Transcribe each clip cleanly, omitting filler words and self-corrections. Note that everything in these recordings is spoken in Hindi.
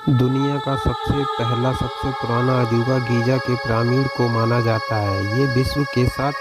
दुनिया का सबसे पुराना अजूबा गीज़ा के पिरामिड को माना जाता है। ये विश्व के 7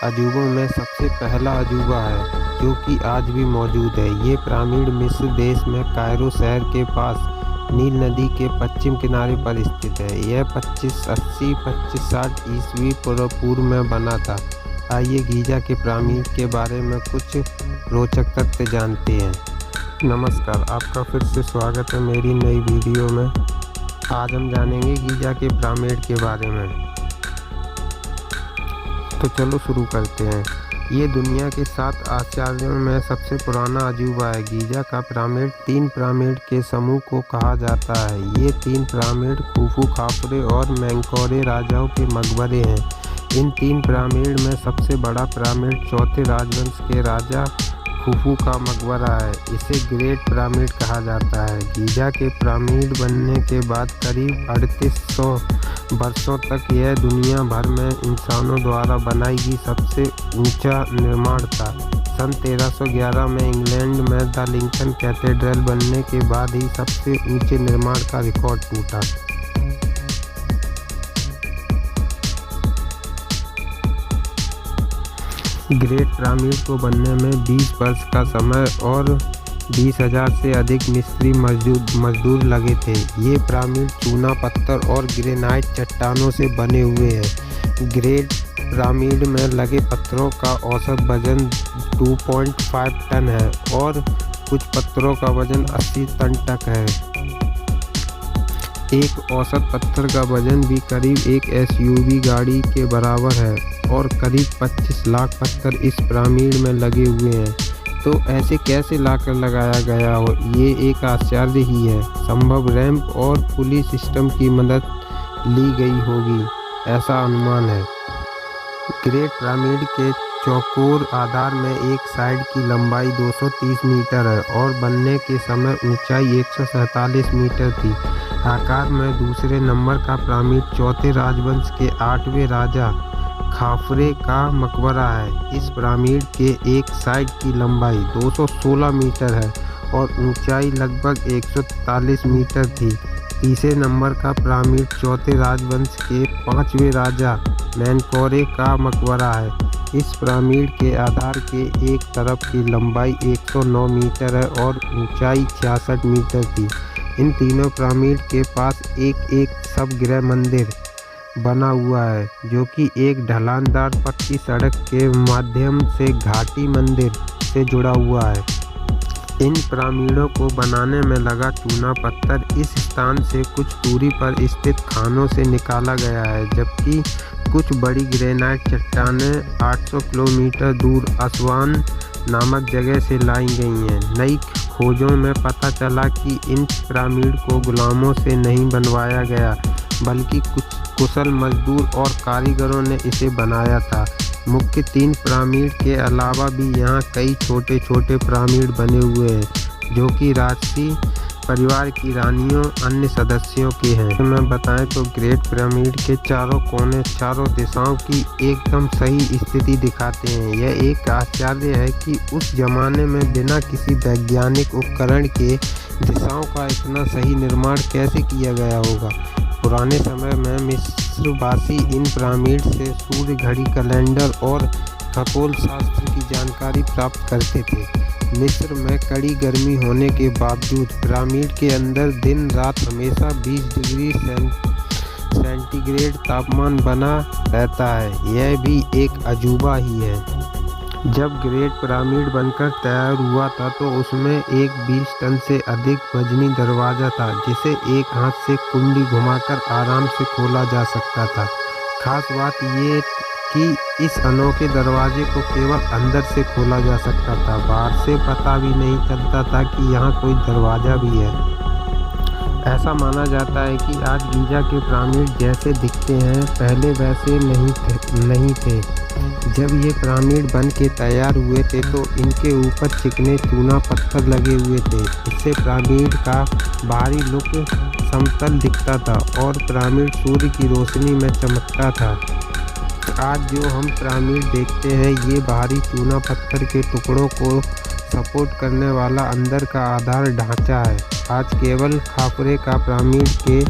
अजूबों में सबसे पहला अजूबा है, जो कि आज भी मौजूद है। ये पिरामिड मिस्र देश में कायरो शहर के पास नील नदी के पश्चिम किनारे पर स्थित है। यह 2560 ईस्वी पूर्व में बना था। आइए गीज़ा के पिरामिड के बारे में कुछ रोचक तथ्य जानते हैं। नमस्कार, आपका फिर से स्वागत है मेरी नई वीडियो में। आज हम जानेंगे गीज़ा के पिरामिड के बारे में। तो चलो शुरू करते हैं। ये दुनिया के 7 आश्चर्यों में सबसे पुराना अजूबा है। गीज़ा का पिरामिड 3 पिरामिड के समूह को कहा जाता है। ये 3 पिरामिड खुफू, खाफरे और मेंकारे राजाओं के मकबरे हैं। इन 3 पिरामिड में सबसे बड़ा पिरामिड चौथे राजवंश के राजा खुफू का मकबरा है। इसे ग्रेट पिरामिड कहा जाता है। गीज़ा के पिरामिड बनने के बाद करीब 3800 वर्षों तक यह दुनिया भर में इंसानों द्वारा बनाई गई सबसे ऊंचा निर्माण था। सन 1311 में इंग्लैंड में द लिंकन कैथेड्रल बनने के बाद ही सबसे ऊंचे निर्माण का रिकॉर्ड टूटा। ग्रेट पिरामिड को बनने में 20 वर्ष का समय और 20,000 से अधिक मिस्री मजदूर लगे थे। ये पिरामिड चूना पत्थर और ग्रेनाइट चट्टानों से बने हुए हैं। ग्रेट पिरामिड में लगे पत्थरों का औसत वजन 2.5 टन है और कुछ पत्थरों का वजन 80 टन तक है। एक औसत पत्थर का वजन भी करीब एक SUV गाड़ी के बराबर है और करीब 25 लाख पत्थर इस पिरामिड में लगे हुए हैं। तो ऐसे कैसे लाकर लगाया गया हो, ये एक आश्चर्य ही है। संभव रैंप और पुली सिस्टम की मदद ली गई होगी, ऐसा अनुमान है। ग्रेट पिरामिड के चौकोर आधार में एक साइड की लंबाई 230 मीटर है और बनने के समय ऊंचाई 147 मीटर थी। आकार में दूसरे नंबर का पिरामिड चौथे राजवंश के 8वें राजा खाफरे का मकबरा है। इस पिरामिड के एक साइड की लंबाई 216 मीटर है और ऊंचाई लगभग 143 मीटर थी। तीसरे नंबर का पिरामिड चौथे राजवंश के 5वें राजा मेंकारे का मकबरा है। इस पिरामिड के आधार के एक तरफ की लंबाई 109 मीटर है और ऊंचाई 66 मीटर थी। इन तीनों पिरामिड के पास एक शवगृह मंदिर बना हुआ है, जो कि एक ढलानदार पक्की सड़क के माध्यम से घाटी मंदिर से जुड़ा हुआ है। इन पिरामिडों को बनाने में लगा चूना पत्थर इस स्थान से कुछ दूरी पर स्थित खानों से निकाला गया है, जबकि कुछ बड़ी ग्रेनाइट चट्टानें 800 किलोमीटर दूर असवान नामक जगह से लाई गई हैं। नई खोजों में पता चला कि इन पिरामिड को गुलामों से नहीं बनवाया गया, बल्कि कुछ कुशल मजदूर और कारीगरों ने इसे बनाया था। मुख्य 3 पिरामिड के अलावा भी यहाँ कई छोटे छोटे पिरामिड बने हुए हैं, जो कि राजसी परिवार की रानियों अन्य सदस्यों के हैं। मैं बताएं तो ग्रेट पिरामिड के चारों कोने चारों दिशाओं की एकदम सही स्थिति दिखाते हैं। यह एक आश्चर्य है कि उस जमाने में बिना किसी वैज्ञानिक उपकरण के दिशाओं का इतना सही निर्माण कैसे किया गया होगा। पुराने समय में मिस्रवासी इन पिरामिड से सूर्य घड़ी, कैलेंडर और खगोल शास्त्र की जानकारी प्राप्त करते थे। मिस्र में कड़ी गर्मी होने के बावजूद पिरामिड के अंदर दिन रात हमेशा 20 डिग्री सेंटीग्रेड तापमान बना रहता है। यह भी एक अजूबा ही है। जब ग्रेट पिरामिड बनकर तैयार हुआ था तो उसमें एक 20 टन से अधिक वजनी दरवाज़ा था, जिसे एक हाथ से कुंडी घुमाकर आराम से खोला जा सकता था। खास बात ये कि इस अनोखे दरवाजे को केवल अंदर से खोला जा सकता था। बाहर से पता भी नहीं चलता था कि यहाँ कोई दरवाज़ा भी है। ऐसा माना जाता है कि आज गीज़ा के पिरामिड जैसे दिखते हैं, पहले वैसे नहीं थे। जब ये पिरामिड बन के तैयार हुए थे तो इनके ऊपर चिकने चूना पत्थर लगे हुए थे। इससे पिरामिड का बाहरी लुक समतल दिखता था और पिरामिड सूर्य की रोशनी में चमकता था। आज जो हम पिरामिड देखते हैं, ये बाहरी चूना पत्थर के टुकड़ों को सपोर्ट करने वाला अंदर का आधार ढांचा है। आज केवल खाफरे का पिरामिड के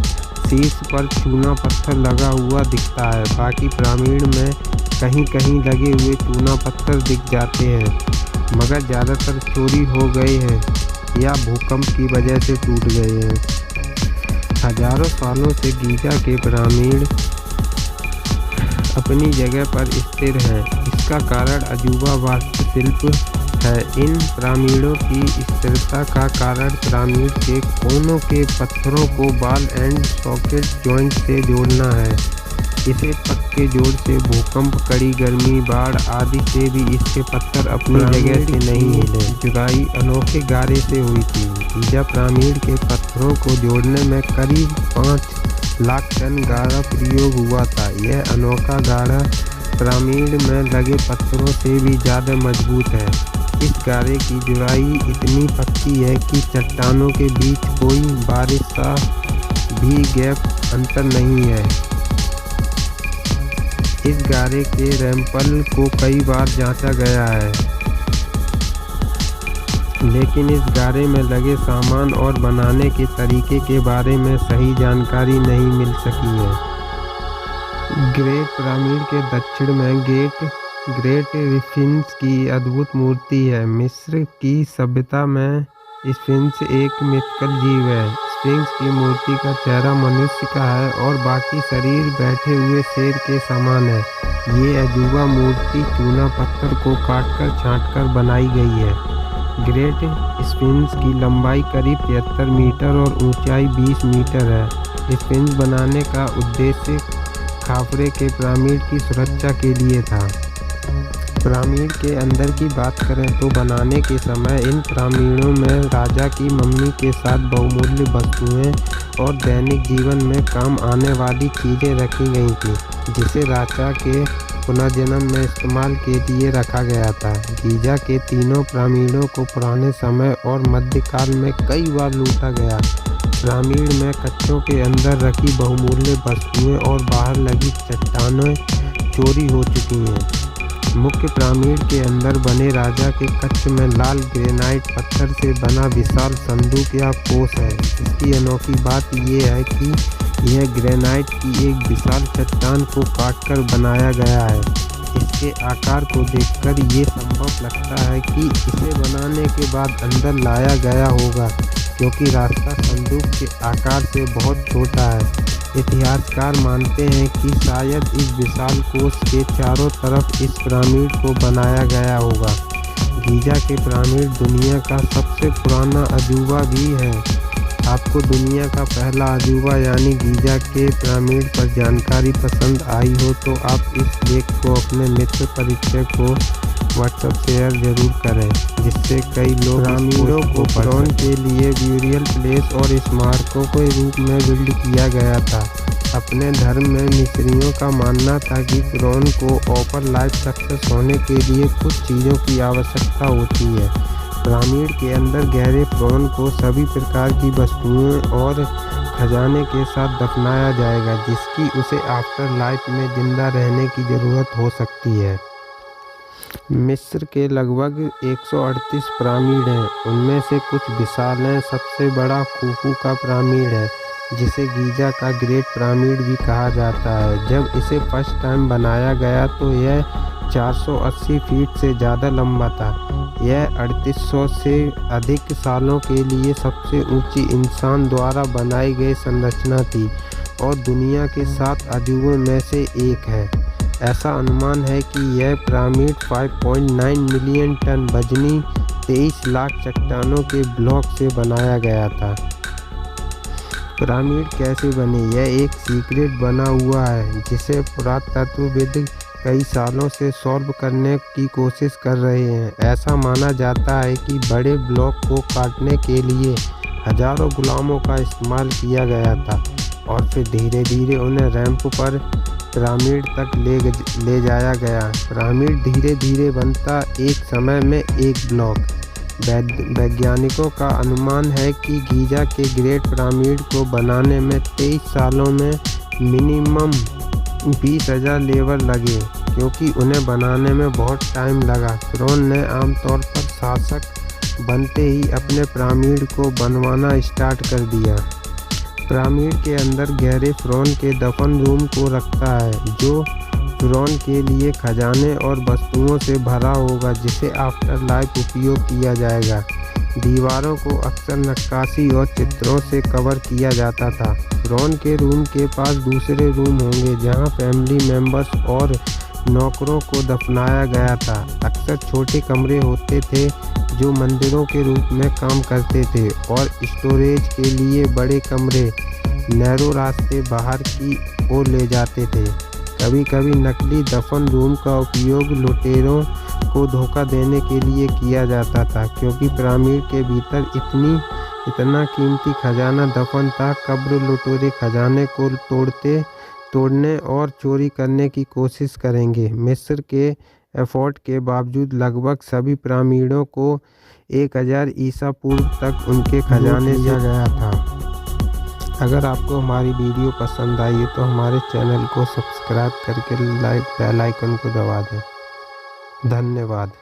शीर्ष पर चूना पत्थर लगा हुआ दिखता है। बाकी पिरामिड में कहीं कहीं लगे हुए चूना पत्थर दिख जाते हैं, मगर ज़्यादातर चोरी हो गए हैं या भूकंप की वजह से टूट गए हैं। हजारों सालों से गीज़ा के पिरामिड अपनी जगह पर स्थिर हैं। इसका कारण अजूबा वास्तुशिल्प है। इन पिरामिडों की स्थिरता का कारण पिरामिड के कोनों के पत्थरों को बॉल एंड सॉकेट जॉइंट से जोड़ना है। इसे पक्के जोड़ से भूकंप, कड़ी गर्मी, बाढ़ आदि से भी इसके पत्थर अपनी जगह से नहीं हिले। जुड़ाई अनोखे गारे से हुई थी। गीज़ा पिरामिड के पत्थरों को जोड़ने में करीब 5 लाख टन गारा प्रयोग हुआ था। यह अनोखा गारा पिरामिड में लगे पत्थरों से भी ज़्यादा मजबूत है। इस गारे की जुड़ाई इतनी पक्की है कि चट्टानों के बीच कोई बारिश सा भी गैप अंतर नहीं है। इस गारे के रैंपल को कई बार जांचा गया है, लेकिन इस गारे में लगे सामान और बनाने के तरीके के बारे में सही जानकारी नहीं मिल सकी है। ग्रेट पिरामिड के दक्षिण में ग्रेट स्फिंक्स की अद्भुत मूर्ति है। मिस्र की सभ्यता में स्फिंक्स एक मिथिकल जीव है। स्फिंक्स की मूर्ति का चेहरा मनुष्य का है और बाकी शरीर बैठे हुए शेर के समान है। ये अजूबा मूर्ति चूना पत्थर को काटकर छांटकर बनाई गई है। ग्रेट स्फिंक्स की लंबाई करीब 73 मीटर और ऊंचाई 20 मीटर है। स्फिंक्स बनाने का उद्देश्य खाफरे के पिरामिड की सुरक्षा के लिए था। पिरामिड के अंदर की बात करें तो बनाने के समय इन पिरामिडों में राजा की मम्मी के साथ बहुमूल्य वस्तुएं और दैनिक जीवन में काम आने वाली चीज़ें रखी गई थी, जिसे राजा के पुनर्जन्म में इस्तेमाल के लिए रखा गया था। गीज़ा के तीनों पिरामिडों को पुराने समय और मध्यकाल में कई बार लूटा गया। पिरामिड में कक्षों के अंदर रखी बहुमूल्य वस्तुएं और बाहर लगी चट्टानें चोरी हो चुकी हैं। मुख्य पिरामिड के अंदर बने राजा के कक्ष में लाल ग्रेनाइट पत्थर से बना विशाल संदूक या कोष है। इसकी अनोखी बात यह है कि यह ग्रेनाइट की एक विशाल चट्टान को काटकर बनाया गया है। इसके आकार को देखकर ये संभव लगता है कि इसे बनाने के बाद अंदर लाया गया होगा, क्योंकि रास्ता संदूक के आकार से बहुत छोटा है। इतिहासकार मानते हैं कि शायद इस विशाल कोष के चारों तरफ इस पिरामिड को बनाया गया होगा। गीज़ा के पिरामिड दुनिया का सबसे पुराना अजूबा भी है। आपको दुनिया का पहला अजूबा यानी गीज़ा के पिरामिड पर जानकारी पसंद आई हो तो आप इस लेख को अपने मित्र परिचय को व्हाट्सएप शेयर जरूर करें, जिससे कई लोग पिरामिडों को फ़िरौन के लिए ब्यूरियल प्लेस और स्मारकों के रूप में बिल्ड किया गया था। अपने धर्म में मिस्रियों का मानना था कि फ़िरौन को ऑफर लाइफ सक्सेस होने के लिए कुछ चीज़ों की आवश्यकता होती है। पिरामिड के अंदर गहरे फ़िरौन को सभी प्रकार की वस्तुओं और खजाने के साथ दफनाया जाएगा, जिसकी उसे आफ्टर लाइफ में जिंदा रहने की ज़रूरत हो सकती है। मिस्र के लगभग 138 पिरामिड हैं। उनमें से कुछ विशाल हैं। सबसे बड़ा खुफू का पिरामिड है, जिसे गीज़ा का ग्रेट पिरामिड भी कहा जाता है। जब इसे फर्स्ट टाइम बनाया गया तो यह 480 फीट से ज़्यादा लंबा था। यह 3800 से अधिक सालों के लिए सबसे ऊंची इंसान द्वारा बनाई गई संरचना थी और दुनिया के 7 अजूबों में से एक है। ऐसा अनुमान है कि यह पिरामिड 5.9 मिलियन टन वजनी 23 लाख चट्टानों के ब्लॉक से बनाया गया था। पिरामिड कैसे बने, यह एक सीक्रेट बना हुआ है जिसे पुरातत्वविद कई सालों से सॉल्व करने की कोशिश कर रहे हैं। ऐसा माना जाता है कि बड़े ब्लॉक को काटने के लिए हजारों गुलामों का इस्तेमाल किया गया था और फिर धीरे धीरे उन्हें रैंप पर पिरामिड तक ले जाया गया। पिरामिड धीरे धीरे बनता, एक समय में एक ब्लॉक। वैज्ञानिकों का अनुमान है कि गीज़ा के ग्रेट पिरामिड को बनाने में 23 सालों में मिनिमम 20,000 लेबर लगे, क्योंकि उन्हें बनाने में बहुत टाइम लगा। फ़िरौन ने आमतौर पर शासक बनते ही अपने पिरामिड को बनवाना स्टार्ट कर दिया। पिरामिड के अंदर गहरे फ़िरौन के दफन रूम को रखता है, जो फ़िरौन के लिए खजाने और वस्तुओं से भरा होगा, जिसे आफ्टर लाइफ उपयोग किया जाएगा। दीवारों को अक्सर नक्काशी और चित्रों से कवर किया जाता था। फ़िरौन के रूम के पास दूसरे रूम होंगे, जहां फैमिली मेंबर्स और नौकरों को दफनाया गया था। अक्सर छोटे कमरे होते थे जो मंदिरों के रूप में काम करते थे, और स्टोरेज के लिए बड़े कमरे नैरो रास्ते बाहर की ओर ले जाते थे। कभी कभी नकली दफन रूम का उपयोग लुटेरों को धोखा देने के लिए किया जाता था, क्योंकि पिरामिड के भीतर इतना कीमती खजाना दफन था। कब्र लुटेरे खजाने को तोड़ने और चोरी करने की कोशिश करेंगे। मिस्र के एफर्ट के बावजूद लगभग सभी पिरामिडों को 1000 ईसा पूर्व तक उनके खजाने दिया गया था। अगर आपको हमारी वीडियो पसंद आई है तो हमारे चैनल को सब्सक्राइब करके बेल आइकन को दबा दें। धन्यवाद।